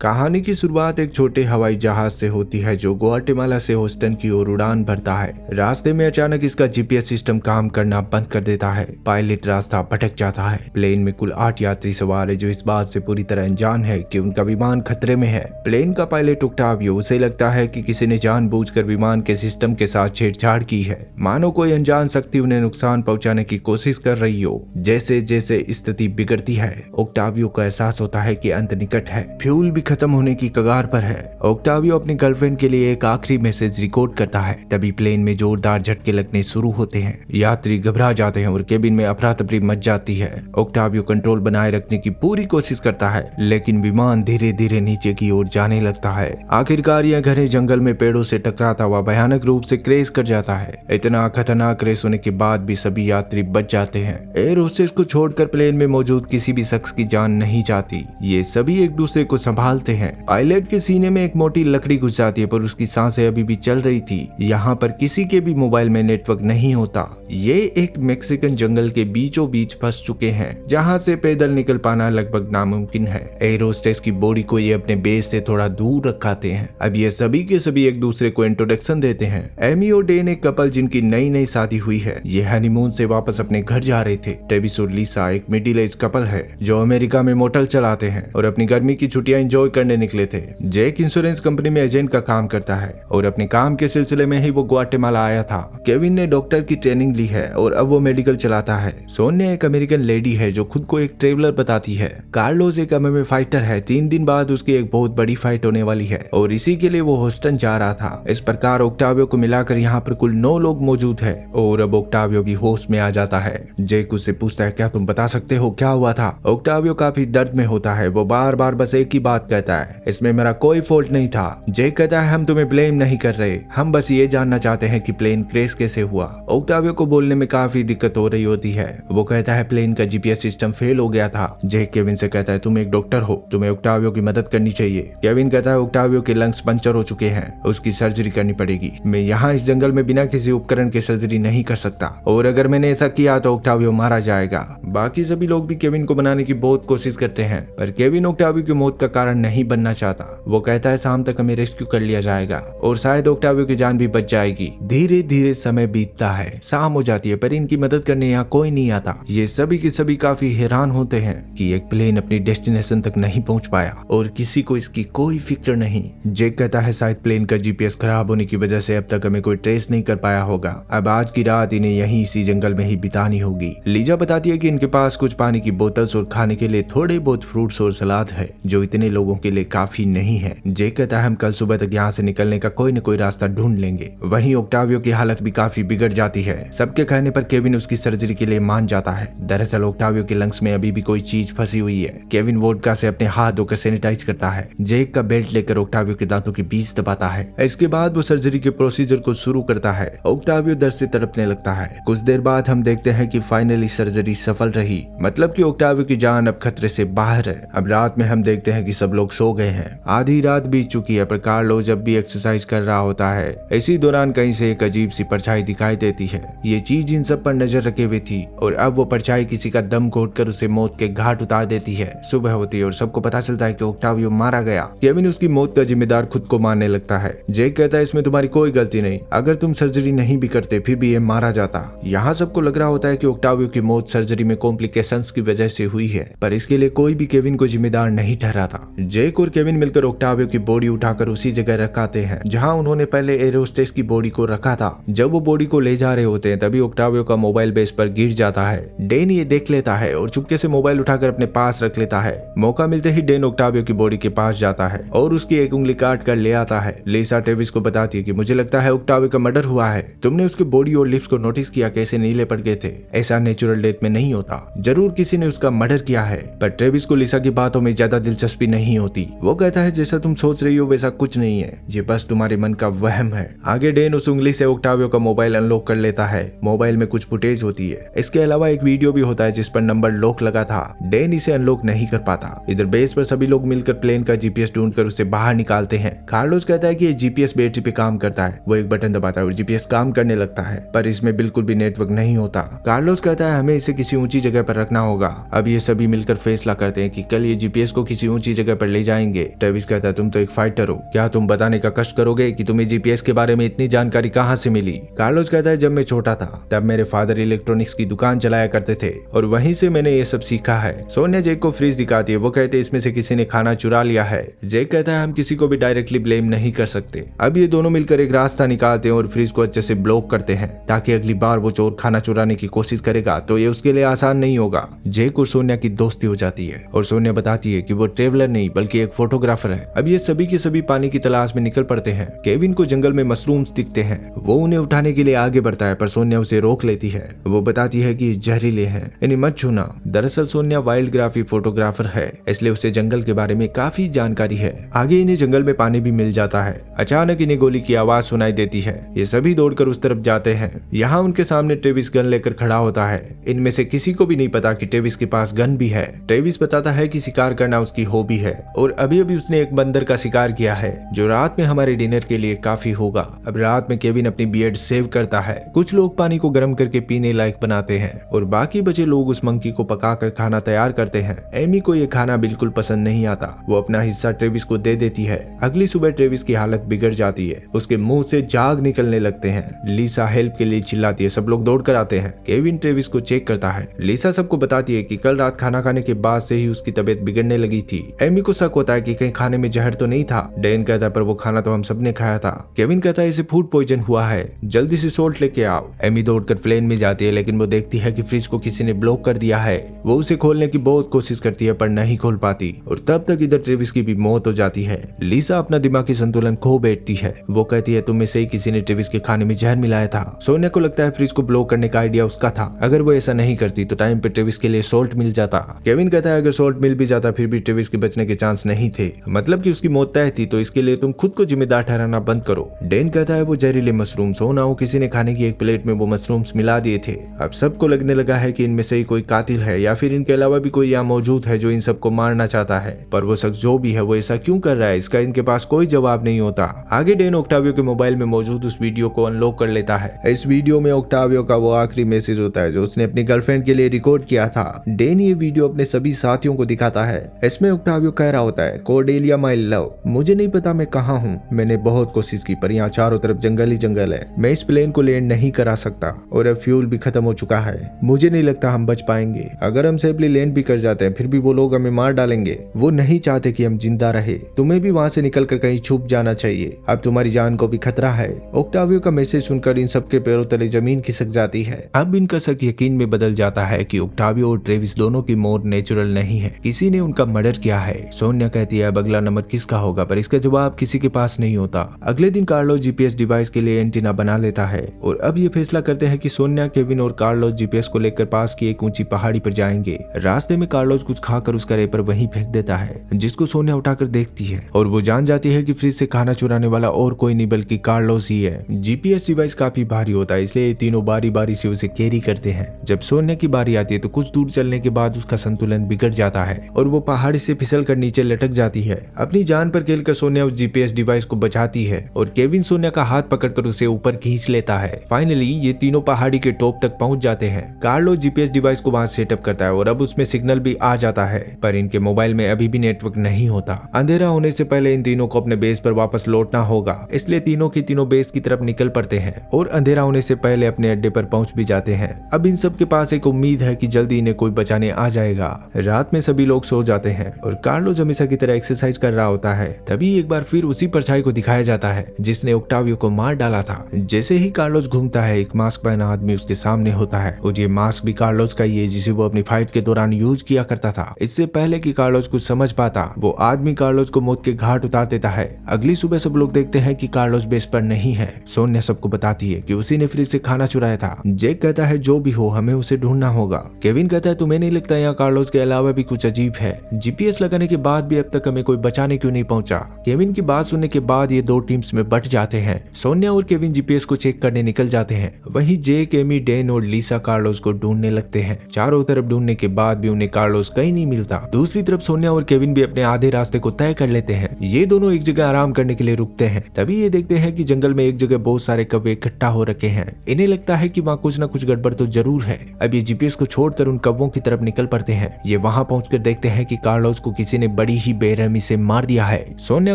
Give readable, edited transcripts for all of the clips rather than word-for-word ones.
कहानी की शुरुआत एक छोटे हवाई जहाज से होती है जो ग्वाटेमाला से ह्यूस्टन की ओर उड़ान भरता है। रास्ते में अचानक इसका जीपीएस सिस्टम काम करना बंद कर देता है। पायलट रास्ता भटक जाता है। प्लेन में कुल 8 यात्री सवार है जो इस बात से पूरी तरह अनजान है कि उनका विमान खतरे में है। प्लेन का पायलट ओक्टावियो, उसे लगता है कि किसी ने जानबूझकर विमान के सिस्टम के साथ छेड़छाड़ की है, मानो कोई अनजान शक्ति उन्हें नुकसान पहुंचाने की कोशिश कर रही हो। जैसे जैसे स्थिति बिगड़ती है, ओक्टावियो को एहसास होता है कि अंत निकट है, फ्यूल भी खत्म होने की कगार पर है। ओक्टावियो अपनी गर्लफ्रेंड के लिए एक आखिरी मैसेज रिकॉर्ड करता है। तभी प्लेन में जोरदार झटके लगने शुरू होते हैं। यात्री घबरा जाते हैं और केबिन में अफरा तफरी मच जाती है। ओक्टावियो कंट्रोल बनाए रखने की पूरी कोशिश करता है, लेकिन विमान धीरे धीरे नीचे की ओर जाने लगता है। आखिरकार यह घने जंगल में पेड़ों से टकराता हुआ भयानक रूप से क्रैश कर जाता है। इतना खतरनाक क्रैश होने के बाद भी सभी यात्री बच जाते हैं। एयर होस्टेस को छोड़कर प्लेन में मौजूद किसी भी शख्स की जान नहीं जाती। ये सभी एक दूसरे को संभालते हैं। पायलट के सीने में एक मोटी लकड़ी घुस जाती है, पर उसकी सांसें अभी भी चल रही थी। यहाँ पर किसी के भी मोबाइल में नेटवर्क नहीं होता। ये एक मैक्सिकन जंगल के बीचों बीच फंस चुके हैं, जहाँ से पैदल निकल पाना लगभग नामुमकिन है। एयर होस्टेस की बॉडी को ये अपने बेस से थोड़ा दूर रखाते हैं। अब ये सभी के सभी एक दूसरे को इंट्रोडक्शन देते हैं। एमी और डेन एक कपल जिनकी नई नई शादी हुई है। ये हनीमून से वापस अपने घर जा रहे थे। ट्रेविस और लिसा एक मिडिल एज कपल है जो अमेरिका में मोटल चलाते हैं और अपनी गर्मी की छुट्टियां एंजॉय करने निकले थे। जैक इंश्योरेंस कंपनी में एजेंट का काम करता है और अपने काम के सिलसिले में ही वो ग्वाटेमाला आया था। केविन ने डॉक्टर की ट्रेनिंग ली है और अब वो मेडिकल चलाता है। सोनिया एक अमेरिकन लेडी है जो खुद को एक ट्रेवलर बताती है। कार्लोस एक एमएमए फाइटर है। 3 दिन बाद उसकी एक बहुत बड़ी फाइट होने वाली है और इसी के लिए वो ह्यूस्टन जा रहा था। इस प्रकार ओक्टावियो को मिलाकर यहाँ पर कुल 9 लोग मौजूद है और अब ओक्टावियो भी होश में आ जाता है। जैक उससे पूछता है, क्या तुम बता सकते हो क्या हुआ था? ओक्टावियो काफी दर्द में होता है। वो बार बार बस एक ही बात कहता है, इसमें मेरा कोई फॉल्ट नहीं था। जैक कहता है, हम तुम्हें ब्लेम नहीं कर रहे, हम बस ये जानना चाहते हैं कि प्लेन क्रैश कैसे हुआ। ओक्टावियो को बोलने में काफी दिक्कत हो रही होती है। वो कहता है प्लेन का जीपीएस सिस्टम फेल हो गया था। जैक केविन से कहता है, तुम एक डॉक्टर हो, तुम्हें ओक्टावियो की मदद करनी चाहिए। केविन कहता है, ओक्टावियो के लंग्स पंचर हो चुके हैं, उसकी सर्जरी करनी पड़ेगी। मैं यहाँ इस जंगल में बिना किसी उपकरण के सर्जरी नहीं कर सकता और अगर मैंने ऐसा किया तो ओक्टावियो मारा जाएगा। बाकी सभी लोग भी केविन को बनाने की बहुत कोशिश करते हैं, पर केविन ओक्टावियो की मौत का कारण नहीं बनना चाहता। वो कहता है, शाम तक हमें रेस्क्यू कर लिया जाएगा और शायद ओक्टावियो की जान भी बच जाएगी। धीरे धीरे समय बीतता है, शाम हो जाती है, पर इनकी मदद करने यहाँ कोई नहीं आता। ये सभी के सभी काफी हैरान होते हैं कि एक प्लेन अपनी डेस्टिनेशन तक नहीं पहुंच पाया और किसी को इसकी कोई फिक्र नहीं। जैक कहता है, शायद प्लेन का जीपीएस खराब होने की वजह से अब तक हमें कोई ट्रेस नहीं कर पाया होगा। अब आज की रात इन्हें यहीं इसी जंगल में ही बितानी होगी। लीजा बताती है कि इनके पास कुछ पानी की बोतल्स और खाने के लिए थोड़े बहुत फ्रूट्स और सलाद है, जो इतने लोगों के लिए काफी नहीं है। जैक कहता है, हम कल सुबह तक यहाँ से निकलने का कोई न कोई रास्ता ढूंढ लेंगे। वहीं ओक्टावियो की हालत भी काफी बिगड़ जाती है। सबके कहने पर केविन उसकी सर्जरी के लिए मान जाता है। दरअसल ओक्टावियो के लंग्स में अभी भी कोई चीज फंसी हुई है। केविन वोडका से अपने हाथ धोकर सैनिटाइज करता है। जैक का बेल्ट लेकर ओक्टावियो के दांतों के बीच दबाता है। इसके बाद वो सर्जरी के प्रोसीजर को शुरू करता है। ओक्टावियो दर्द से तड़पने लगता है। कुछ देर बाद हम देखते हैं कि फाइनली सर्जरी सफल रही, मतलब कि ओक्टावियो की जान अब खतरे से बाहर है। अब रात में हम देखते हैं कि सब लोग सो गए हैं। आधी रात बीत चुकी है, पर कार्लो जब भी एक्सरसाइज कर रहा होता है, इसी दौरान कहीं से एक अजीब सी परछाई दिखाई देती है। ये चीज इन सब पर नजर रखे हुए थी और अब वो परछाई किसी का दम घोटकर उसे मौत के घाट उतार देती है। सुबह होती है और सबको पता चलता है कि ओक्टावियो मारा गया। केविन उसकी मौत का जिम्मेदार खुद को मानने लगता है। जैक कहता है, इसमें तुम्हारी कोई गलती नहीं, अगर तुम सर्जरी नहीं भी करते फिर भी ये मारा जाता। यहाँ सबको लग रहा होता है कि ओक्टावियो की मौत सर्जरी में कॉम्प्लिकेशंस की वजह से हुई है, पर इसके लिए कोई भी केविन को जिम्मेदार नहीं ठहराता। जैक और केविन मिलकर ओक्टावियो की बॉडी उठाकर उसी जगह रखाते हैं जहाँ उन्होंने पहले एयर होस्टेस की बॉडी को रखा था। जब वो बॉडी को ले जा रहे होते हैं तभी ओक्टावियो का मोबाइल बेस पर गिर जाता है। डेन ये देख लेता है और चुपके से मोबाइल उठाकर अपने पास रख लेता है। मौका मिलते ही डेन ओक्टावियो की बॉडी के पास जाता है और उसकी एक उंगली काट कर ले आता है। लिसा ट्रेविस को बताती है कि मुझे लगता है ओक्टावियो का मर्डर हुआ है। तुमने उसके बॉडी और लिप्स को नोटिस किया कैसे नीले पड़ गए थे? ऐसा नेचुरल डेथ में नहीं होता, जरूर किसी ने उसका मर्डर किया है। पर ट्रेविस को लिसा की बातों में ज्यादा दिलचस्पी नहीं होती। वो कहता है, जैसा तुम सोच रही हो वैसा कुछ नहीं है, ये बस तुम्हारे मन का वहम है। आगे डेन उस उंगली से ओक्टावियो का मोबाइल अनलॉक कर लेता है। मोबाइल में कुछ फुटेज होती है। इसके अलावा एक वीडियो भी होता है जिस पर नंबर लॉक लगा था। डेन इसे अनलॉक नहीं कर पाता। इधर बेस पर सभी लोग मिलकर प्लेन का जीपीएस ढूंढकर उसे बाहर निकालते हैं। कार्लोस कहता है कि ये जीपीएस बैटरी पे काम करता है। वो एक बटन दबाता है और जीपीएस काम करने लगता है, पर इसमें बिल्कुल भी नेटवर्क नहीं होता। कार्लोस कहता है, हमें इसे किसी ऊंची जगह पर रखना होगा। अब ये सभी मिलकर फैसला करते हैं कि कल ये जीपीएस को किसी ऊंची जगह पर पर ले जाएंगे। ट्रेविस कहता है तुम तो एक फाइटर हो, क्या तुम बताने का कष्ट करोगे कि तुम्हें जीपीएस के बारे में इतनी जानकारी कहाँ से मिली? कार्लोस कहता है जब मैं छोटा था तब मेरे फादर इलेक्ट्रॉनिक्स की दुकान चलाया करते थे और वहीं से मैंने ये सब सीखा है। सोनिया जैक को फ्रिज दिखाती है, वो कहते हैं इसमें से किसी ने खाना चुरा लिया है। जैक कहता है हम किसी को भी डायरेक्टली ब्लेम नहीं कर सकते। अब ये दोनों मिलकर एक रास्ता निकालते हैं और फ्रिज को अच्छे से ब्लॉक करते हैं ताकि अगली बार वो चोर खाना चुराने की कोशिश करेगा तो ये उसके लिए आसान नहीं होगा। जैक और सोनिया की दोस्ती हो जाती है और सोनिया बताती है कि वो ट्रेवलर नहीं बल्कि एक फोटोग्राफर है। अब ये सभी के सभी पानी की तलाश में निकल पड़ते हैं। केविन को जंगल में मशरूम्स दिखते हैं, वो उन्हें उठाने के लिए आगे बढ़ता है पर सोनिया उसे रोक लेती है। वो बताती है कि जहरीले हैं, इन्हें मत छूना। दरअसल सोनिया वाइल्ड ग्राफी फोटोग्राफर है, इसलिए उसे जंगल के बारे में काफी जानकारी है। आगे इन्हें जंगल में पानी भी मिल जाता है। अचानक इन्हें गोली की आवाज सुनाई देती है। ये सभी दौड़कर उस तरफ जाते हैं। यहाँ उनके सामने ट्रेविस गन लेकर खड़ा होता है। इनमें से किसी को भी नहीं पता कि ट्रेविस के पास गन भी है। ट्रेविस बताता है कि शिकार करना उसकी हॉबी है और अभी अभी उसने एक बंदर का शिकार किया है जो रात में हमारे डिनर के लिए काफी होगा। अब रात में केविन अपनी बियर्ड सेव करता है। कुछ लोग पानी को गर्म करके पीने लायक बनाते हैं और बाकी बचे लोग उस मंकी को पकाकर खाना तैयार करते हैं। एमी को ये खाना बिल्कुल पसंद नहीं आता। वो अपना हिस्सा ट्रेविस को दे देती है। अगली सुबह ट्रेविस की हालत बिगड़ जाती है, उसके मुंह से झाग निकलने लगते हैं। लिसा हेल्प के लिए चिल्लाती है, सब लोग दौड़कर आते हैं। केविन ट्रेविस को चेक करता है। लिसा सबको बताती है कि कल रात खाना खाने के बाद से ही उसकी तबीयत बिगड़ने लगी थी। एमी को शक होता है कि कहीं खाने में जहर तो नहीं था। डैन कहता है पर वो खाना तो हम सबने खाया था। केविन कहता है इसे फूड पॉइजन हुआ है, जल्दी से सोल्ट लेके आओ। एमी दौड़कर प्लेन में जाती है लेकिन वो देखती है कि फ्रिज को किसी ने ब्लॉक कर दिया है। वो उसे खोलने की बहुत कोशिश करती है पर नहीं खोल पाती और तब तक इधर ट्रेविस की भी मौत हो जाती है। लिसा अपना दिमागी संतुलन खो बैठती है। वो कहती है तुम में से ही किसी ने ट्रेविस के खाने में जहर मिलाया था। सोनिया को लगता है फ्रिज को ब्लॉक करने का आइडिया उसका था। अगर वो ऐसा नहीं करती तो टाइम पे ट्रेविस के लिए सोल्ट मिल जाता। केविन कहता है अगर सोल्ट मिल भी जाता फिर भी ट्रेविस के बचने के चांस नहीं थे, मतलब कि उसकी मौत तय थी, तो इसके लिए तुम खुद को जिम्मेदार ठहराना बंद करो। डैन कहता है वो जहरीले मशरूम्स हो ना हो, किसी ने खाने की एक प्लेट में वो मशरूम्स मिला दिए थे। अब सबको लगने लगा है कि इनमें से ही कोई कातिल है या फिर इनके अलावा भी कोई यहाँ मौजूद है जो इन सबको मारना चाहता है। पर वो शख्स जो भी है वो ऐसा क्यों कर रहा है, इसका इनके पास कोई जवाब नहीं होता। आगे डैन ऑक्टावियो के मोबाइल में मौजूद उस वीडियो को अनलॉक कर लेता है। इस वीडियो में ऑक्टावियो का वो आखिरी मैसेज होता है जो उसने अपनी गर्लफ्रेंड के लिए रिकॉर्ड किया था। डैन ये वीडियो अपने सभी साथियों को दिखाता है। इसमें ऑक्टावियो कह रहा होता है कोर्डेलिया माय लव, मुझे नहीं पता मैं कहाँ हूँ, मैंने बहुत कोशिश की पर यहाँ चारों तरफ जंगल ही जंगल है। मैं इस प्लेन को लैंड नहीं करा सकता और अब फ्यूल भी खत्म हो चुका है। मुझे नहीं लगता हम बच पाएंगे। अगर हम सेफली लैंड भी कर जाते हैं फिर भी वो लोग हमें मार डालेंगे। वो नहीं चाहते कि हम जिंदा रहे। तुम्हें भी वहाँ से निकल कर कहीं छुप जाना चाहिए, अब तुम्हारी जान को भी खतरा है। ऑक्टावियो का मैसेज सुनकर इन सबके पैरों तले जमीन खिसक जाती है। अब इनका शक यकीन में बदल जाता है कि ऑक्टावियो और ट्रेविस दोनों की मौत नेचुरल नहीं है, किसी ने उनका मर्डर किया है। सोनिया कहती है अब अगला नंबर किसका होगा, पर इसका जवाब किसी के पास नहीं होता। अगले दिन कार्लोस जीपीएस डिवाइस के लिए एंटीना बना लेता है और अब ये फैसला करते हैं कि सोनिया, केविन और कार्लोस जीपीएस को लेकर पास की एक ऊंची पहाड़ी पर जाएंगे। रास्ते में कार्लोस कुछ खाकर उसका रेपर वहीं फेंक देता है, जिसको सोनिया उठाकर देखती है और वो जान जाती है कि फ्रिज से खाना चुराने वाला और कोई नहीं बल्कि कार्लोस ही है। जीपीएस डिवाइस काफी भारी होता है, इसलिए तीनों बारी बारी से उसे कैरी करते हैं। जब सोनिया की बारी आती है तो कुछ दूर चलने के बाद उसका संतुलन बिगड़ जाता है और वो पहाड़ी से फिसल कर नीचे लटक जाती है। अपनी जान पर खेलकर सोनिया उस जीपीएस डिवाइस को बचाती है और केविन सोनिया का हाथ पकड़कर उसे ऊपर खींच लेता है। फाइनली ये तीनों पहाड़ी के टॉप तक पहुंच जाते हैं। कार्लोस जीपीएस डिवाइस को वहां सेटअप करता है और अब उसमें सिग्नल भी आ जाता है, पर इनके मोबाइल में अभी भी नेटवर्क नहीं होता। अंधेरा होने से पहले इन तीनों को अपने बेस पर वापस लौटना होगा, इसलिए तीनों की तीनों बेस की तरफ निकल पड़ते हैं और अंधेरा होने से पहले अपने अड्डे पर पहुंच भी जाते हैं। अब इन सब के पास एक उम्मीद है कि जल्दी इन्हें कोई बचाने आ जाएगा। रात में सभी लोग सो जाते हैं और कार्लोस हमेशा की तरह एक्सरसाइज कर रहा होता है। तभी एक बार फिर उसी परछाई को दिखाया जाता है जिसने ऑक्टावियो को मार डाला था। जैसे ही कार्लोस घूमता है एक मास्क पहना आदमी उसके सामने होता है और ये मास्क भी कार्लोस का ही है जिसे वो अपनी फाइट के दौरान यूज किया करता था। इससे पहले कि कार्लोस कुछ समझ पाता वो आदमी कार्लोस को मौत के घाट उतार देता है। अगली सुबह सब लोग देखते हैं कि कार्लोस बेस पर नहीं है। सोनिया सबको बताती है कि उसी ने फ्रिज से खाना चुराया था। जैक कहता है जो भी हो हमें उसे ढूंढना होगा। केविन कहता है तुम्हें नहीं लगता यहाँ कार्लोस के अलावा भी कुछ अजीब है, जीपीएस लगाने के बाद भी अब तक हमें कोई बचाने क्यों नहीं पहुंचा। केविन की बात सुनने के बाद ये दो टीम्स में बट जाते हैं। सोनिया और केविन जीपीएस को चेक करने निकल जाते हैं, वहीं जेक, एमी, डैन और लिसा कार्लोस को ढूंढने लगते हैं। चारों तरफ ढूंढने के बाद भी उन्हें कार्लोस कहीं नहीं मिलता। दूसरी तरफ सोनिया और केविन भी अपने आधे रास्ते को तय कर लेते हैं। ये दोनों एक जगह आराम करने के लिए रुकते हैं। तभी ये देखते हैं कि जंगल में एक जगह बहुत सारे कौवे इकट्ठा हो रखे हैं। इन्हें लगता है कि वहाँ कुछ न कुछ गड़बड़ तो जरूर है। अब ये जीपीएस को छोड़कर उन कौवों की तरफ निकल पड़ते हैं। ये वहाँ पहुंचकर देखते हैं कि कार्लोस को किसी ने बड़ी ही बेरहमी से मार दिया है। सोनिया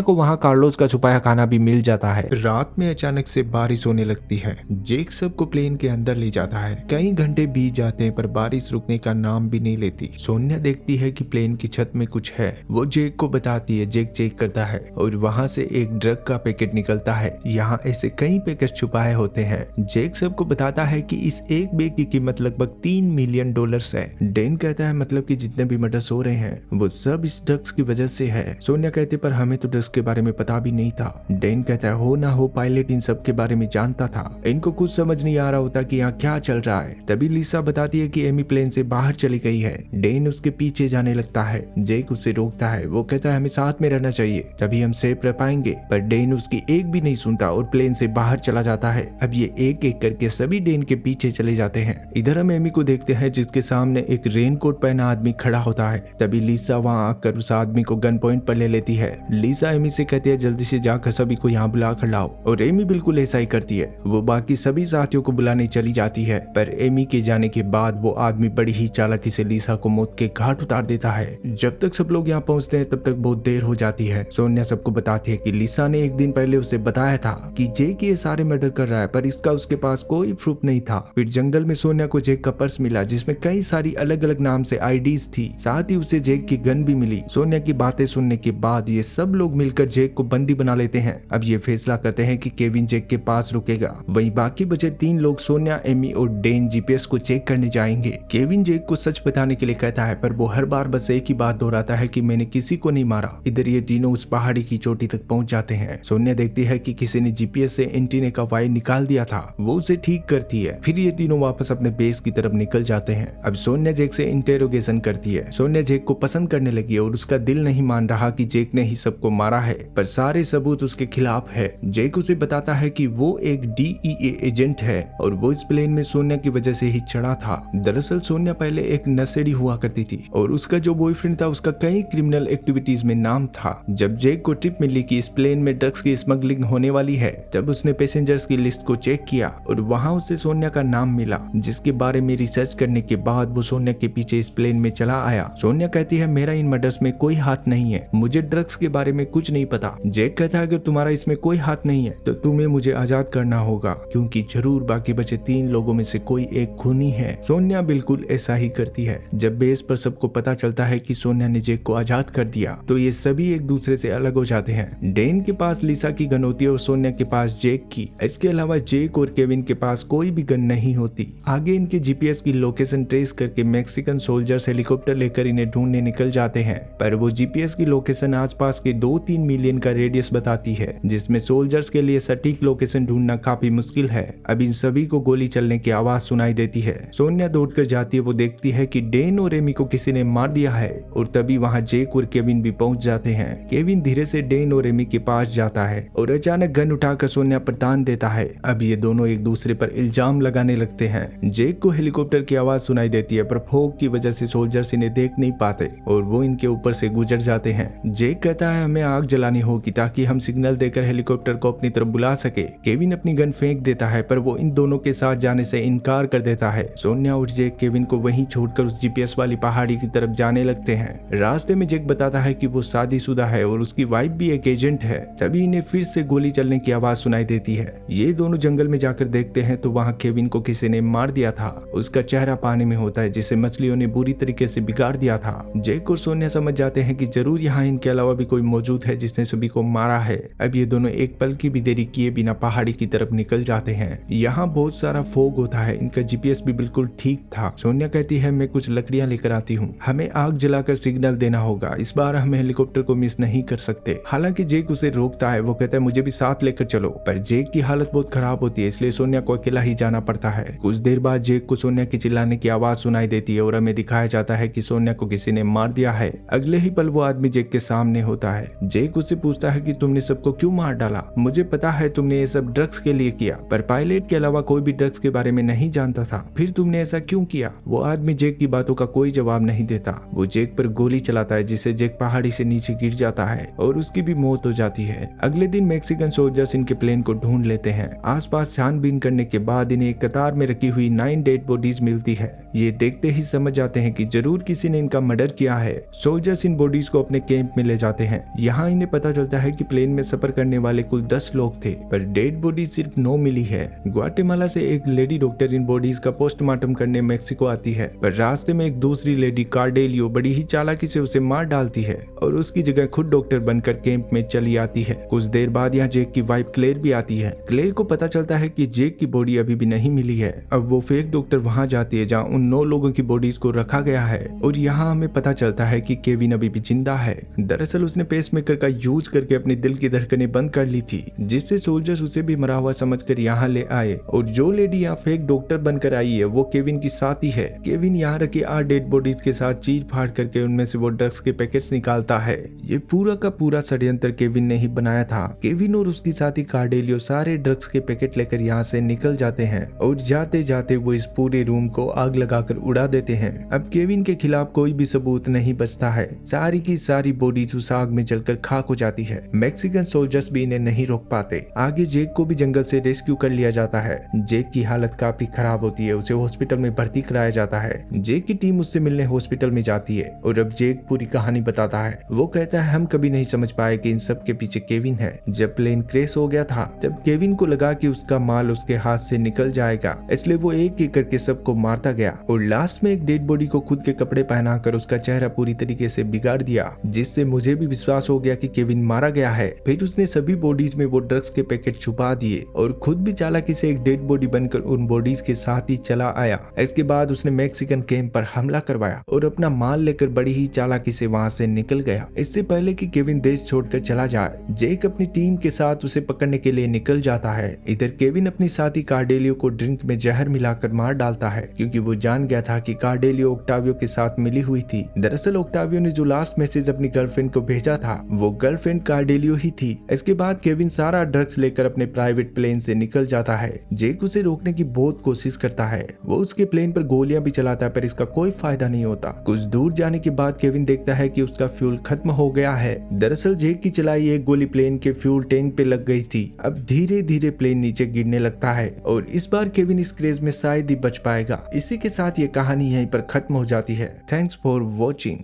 को वहाँ कार्लोस का छुपाया खाना भी मिल जाता है। रात में अचानक से बारिश होने लगती है। जेक सबको प्लेन के अंदर ले जाता है। कई घंटे बीत जाते हैं पर बारिश रुकने का नाम भी नहीं लेती। सोनिया देखती है कि प्लेन की छत में कुछ है। वो जेक को बताती है। जेक चेक करता है और वहाँ से एक ड्रग का पैकेट निकलता है। यहाँ ऐसे कई पैकेट छुपाए होते हैं। जेक सबको बताता है कि इस एक बैग की कीमत लगभग $3 मिलियन है। डेन कहता है मतलब कि जितने भी मर्डर्स हो रहे हैं वो सब इस ड्रग्स की वजह से है। सोनिया कहती पर हमें तो ड्रग्स के बारे में पता भी नहीं था। डेन कहता है हो ना हो पायलट इन सब के बारे में जानता था। इनको कुछ समझ नहीं आ रहा होता कि यहाँ क्या चल रहा है। तभी लिसा बताती है कि एमी प्लेन से बाहर चली गई है। डेन उसके पीछे जाने लगता है। जेक उसे रोकता है। वो कहता है हमें साथ में रहना चाहिए तभी हम सेफ रह पाएंगे। पर डेन उसकी एक भी नहीं सुनता और प्लेन से बाहर चला जाता है। अब ये एक एक करके सभी डेन के पीछे चले जाते हैं। इधर हम एमी को देखते हैं जिसके सामने एक रेनकोट पहना आदमी खड़ा होता है। तभी लिसा वहाँ आकर उस आदमी को गन पॉइंट पर ले लेती है। लिसा एमी से कहती है जल्दी से जाकर सभी को यहाँ बुला कर लाओ और एमी बिल्कुल ऐसा ही करती है। वो बाकी सभी साथियों को बुलाने चली जाती है पर एमी के जाने के बाद वो आदमी बड़ी ही चालाकी से लिसा को मौत के घाट उतार देता है। जब तक सब लोग यहाँ पहुँचते हैं तब तक बहुत देर हो जाती है। सोनिया सबको बताती है कि लिसा ने एक दिन पहले उसे बताया था कि जेक ये सारे मर्डर कर रहा है पर इसका उसके पास कोई प्रूफ नहीं था। फिर जंगल में सोनिया को जेक का पर्स मिला जिसमें कई सारी अलग अलग नाम से आईडीज थी। साथ ही उसे जेक की गन भी मिली। सोनिया की बातें सुनने के बाद ये सब लोग मिलकर जेक को बंदी बना लेते हैं। अब ये फैसला करते हैं कि केविन जेक के पास रुकेगा। वहीं बाकी बचे 3 लोग सोनिया, एमी और डेन जीपीएस को चेक करने जाएंगे। केविन जेक को सच बताने के लिए कहता है पर वो हर बार बस एक ही बात दोहराता है कि मैंने किसी को नहीं मारा। इधर ये तीनों उस पहाड़ी की चोटी तक पहुंच जाते हैं। सोनिया देखती है कि किसी ने जीपीएस से एंटीने का वायर निकाल दिया था। वो उसे ठीक करती है। फिर ये तीनों वापस अपने बेस की तरफ निकल जाते हैं। अब सोनिया जेक से इंटेरोगेशन करती है। सोनिया जेक को पसंद करने लगी और उसका दिल नहीं मान रहा कि जेक ने ही सबको मारा है पर सारे सबूत उसके खिलाफ है। जेक उसे बताता है कि वो एक डीईए एजेंट है और वो इस प्लेन में सोनिया की वजह से ही चढ़ा था। दरअसल सोनिया पहले एक नशेड़ी हुआ करती थी और उसका जो बॉयफ्रेंड था उसका कई क्रिमिनल एक्टिविटीज में नाम था। जब जेक को टिप मिली कि इस प्लेन में ड्रग्स की स्मगलिंग होने वाली है तब उसने पैसेंजर्स की लिस्ट को चेक किया और वहाँ उसे सोनिया का नाम मिला जिसके बारे में रिसर्च करने के बाद वो सोनिया के पीछे इस प्लेन में चला आया। सोनिया कहती है मेरा इन मर्डर्स में कोई हाथ नहीं है, मुझे ड्रग्स के बारे में कुछ नहीं पता। जेक कहता है अगर तुम्हारा इसमें कोई हाथ नहीं है तो तुम्हें मुझे आजाद करना होगा क्योंकि जरूर बाकी बचे 3 लोगों में से कोई एक खूनी है। सोनिया बिल्कुल ऐसा ही करती है। जब बेस पर सबको पता चलता है कि सोनिया ने जेक को आजाद कर दिया तो ये सभी एक दूसरे से अलग हो जाते हैं। डेन के पास लिसा की गन होती है और सोनिया के पास जेक की। इसके अलावा जेक और केविन के पास कोई भी गन नहीं होती। आगे इनके जीपीएस की लोकेशन ट्रेस करके मैक्सिकन सोल्जर्स हेलीकॉप्टर लेकर इन्हें ढूंढने निकल जाते हैं पर वो जीपीएस की लोकेशन आसपास के 2-3 मिलियन का रेडियस बताती है जिसमें सोल्जर्स के लिए सटीक लोकेशन ढूंढना काफी मुश्किल है। अब इन सभी को गोली चलने की आवाज सुनाई देती है। सोनिया दौड़कर जाती है। वो देखती है कि डेन और एमी को किसी ने मार दिया है और तभी वहाँ जेक और केविन भी पहुंच जाते हैं। केविन धीरे से डेन और एमी के पास जाता है और अचानक गन उठाकर सोनिया पर तान देता है। अब ये दोनों एक दूसरे पर इल्जाम लगाने लगते हैं। जेक को हेलीकॉप्टर की आवाज सुनाई देती है पर फोग की वजह से सोल्जर्स इन्हें देख नहीं पाते और वो इनके ऊपर से गुजर जाते हैं। जेक कहता है हमें आग जलानी होगी ताकि हम सिग्नल देकर हेलीकॉप्टर को अपनी तरफ बुला सके। केविन अपनी गन फेंक देता है पर वो इन दोनों के साथ जाने से इनकार कर देता है। सोनिया और जेक केविन को वहीं छोड़कर उस जीपीएस वाली पहाड़ी की तरफ जाने लगते हैं। रास्ते में जेक बताता है कि वो शादीशुदा है और उसकी वाइफ भी एक एजेंट है। तभी इन्हें फिर से गोली चलने की आवाज सुनाई देती है। ये दोनों जंगल में जाकर देखते हैं तो वहाँ केविन को किसी ने मार दिया था। उसका चेहरा पानी में होता है जिसे मछलियों ने बुरी तरीके से बिगाड़ दिया था। जेक और सोनिया समझ जाते हैं कि जरूर यहाँ इनके अलावा भी कोई मौजूद है जिसने सभी को मारा है। अब ये दोनों एक पल की भी देरी किए बिना पहाड़ी की तरफ निकल जाते हैं। यहाँ बहुत सारा फोग होता है। इनका जीपीएस भी बिल्कुल ठीक था। सोनिया कहती है मैं कुछ लकड़ियां लेकर आती हूँ, हमें आग जलाकर सिग्नल देना होगा, इस बार हम हेलीकॉप्टर को मिस नहीं कर सकते। हालांकि जेक उसे रोकता है। वो कहता है मुझे भी साथ लेकर चलो पर जेक की हालत बहुत खराब होती है इसलिए सोनिया को अकेला ही जाना पड़ता है। कुछ देर बाद जेक को सोनिया की चिल्लाने की आवाज सुनाई देती है और हमें दिखाया जाता है कि सोनिया को किसी ने मार दिया है। अगले ही पल वो आदमी जेक के सामने होता है। जेक उससे पूछता है कि तुमने सबको क्यों मार डाला? मुझे पता है तुमने ये सब ड्रग्स के लिए किया पर पायलट के अलावा कोई भी ड्रग्स के बारे में नहीं जानता था, फिर तुमने ऐसा क्यों किया? वो आदमी जेक की बातों का कोई जवाब नहीं देता। वो जेक पर गोली चलाता है जिससे जेक पहाड़ी से नीचे गिर जाता है और उसकी भी मौत हो जाती है। अगले दिन मैक्सिकन सोल्जर्स इनके प्लेन को ढूंढ लेते हैं। आसपास छानबीन करने के बाद इन्हें एक कतार में रखी हुई 9 डेड बॉडीज मिलती है। ये देखते ही समझ जाते हैं कि जरूर किसी ने इनका मर्डर किया है। सोल्जर्स इन इन बॉडीज को अपने कैंप में ले जाते हैं। यहाँ इन्हें पता चलता है कि प्लेन में सफर करने वाले कुल 10 लोग थे, पर डेड बॉडी सिर्फ 9 मिली है। ग्वाटेमाला से एक लेडी डॉक्टर इन बॉडीज का पोस्टमार्टम करने मेक्सिको आती है, पर रास्ते में एक दूसरी लेडी कार्डेलियो बड़ी ही चालाकी से उसे मार डालती है और उसकी जगह खुद डॉक्टर बनकर कैंप में चली आती है। कुछ देर बाद यहाँ जेक की वाइफ क्लेयर भी आती है। क्लेयर को पता चलता है कि जेक की बॉडी अभी भी नहीं मिली है। अब वो फेक डॉक्टर वहाँ जाती है जहाँ उन 9 लोगों की बॉडीज को रखा गया है और यहाँ हमें पता चलता है कि केविन अभी भी जिंदा है। दरअसल उसने पेसमेकर का यूज करके अपनी दिल की धड़कनें बंद कर ली थी, जिससे सोल्जर्स उसे भी मरा हुआ समझकर यहाँ ले आए और जो लेडी यहाँ फेक डॉक्टर बनकर आई है वो केविन की साथी है। केविन यहाँ रखी 8 डेड बॉडीज के साथ चीर फाड़ करके उनमें से वो ड्रग्स के पैकेट्स निकालता है। ये पूरा का पूरा षड्यंत्र केविन ने ही बनाया था। केविन और उसकी साथी कार्डेलियो सारे ड्रग्स के पैकेट लेकर यहाँ से निकल जाते हैं और जाते जाते वो इस पूरे रूम को आग लगाकर उड़ा देते हैं। अब केविन के खिलाफ कोई भी सबूत नहीं बचता है। सारी की सारी बॉडीज उस आग में जलकर खाक हो जाती है। मैक्सिकन सोल्जर्स भी इन्हें नहीं रोक पाते। आगे जेक को भी जंगल से रेस्क्यू कर लिया जाता है। जेक की हालत काफी खराब होती है, उसे हॉस्पिटल में भर्ती कराया जाता है। जेक की टीम उससे मिलने हॉस्पिटल में जाती है और अब जेक पूरी कहानी बताता है। वो कहता है हम कभी नहीं समझ पाए कि इन सब के पीछे केविन है। जब प्लेन क्रैश हो गया था तब केविन को लगा कि उसका माल उसके हाथ से निकल जाएगा, इसलिए वो एक एक करके सबको मारता गया और लास्ट में एक डेड बॉडी को खुद के कपड़े पहनाकर उसका चेहरा पूरी तरीके से बिगाड़ दिया, जिससे मुझे भी विश्वास हो गया कि केविन मारा गया है। फिर उसने सभी बॉडीज में वो ड्रग्स के पैकेट छुपा दिए और खुद भी चालाकी से एक डेड बॉडी बनकर उन बॉडीज के साथ ही चला आया। इसके बाद उसने मैक्सिकन कैंप पर हमला करवाया और अपना माल लेकर बड़ी ही चालाकी से वहां से निकल गया, इससे पहले कि केविन देश छोड़कर चला जाए। जेक अपनी टीम के साथ उसे पकड़ने के लिए निकल जाता है। इधर केविन अपनी साथी कार्डेलियो को ड्रिंक में जहर मिलाकर मार डालता है, क्योंकि वो जान गया था कि कार्डेलियो ओक्टावियो के साथ मिली हुई थी। दरअसल ओक्टावियो ने जो लास्ट मैसेज अपनी गर्लफ्रेंड को भेजा था वो गर्लफ्रेंड कार्डेलियो ही थी। इसके बाद केविन सारा ड्रग्स लेकर अपने प्राइवेट प्लेन से निकल जाता है। जेक उसे रोकने की बहुत कोशिश करता है। वो उसके प्लेन पर गोलियां भी चलाता है, पर इसका कोई फायदा नहीं होता। कुछ दूर जाने के बाद केविन देखता है कि उसका फ्यूल खत्म हो गया है। दरअसल जेक की चलाई एक गोली प्लेन के फ्यूल टैंक पे लग गई थी। अब धीरे धीरे प्लेन नीचे गिरने लगता है और इस बार केविन इस क्रेज में शायद ही बच पाएगा। इसी के साथ ये कहानी यहीं पर खत्म हो जाती है। Thanks for watching.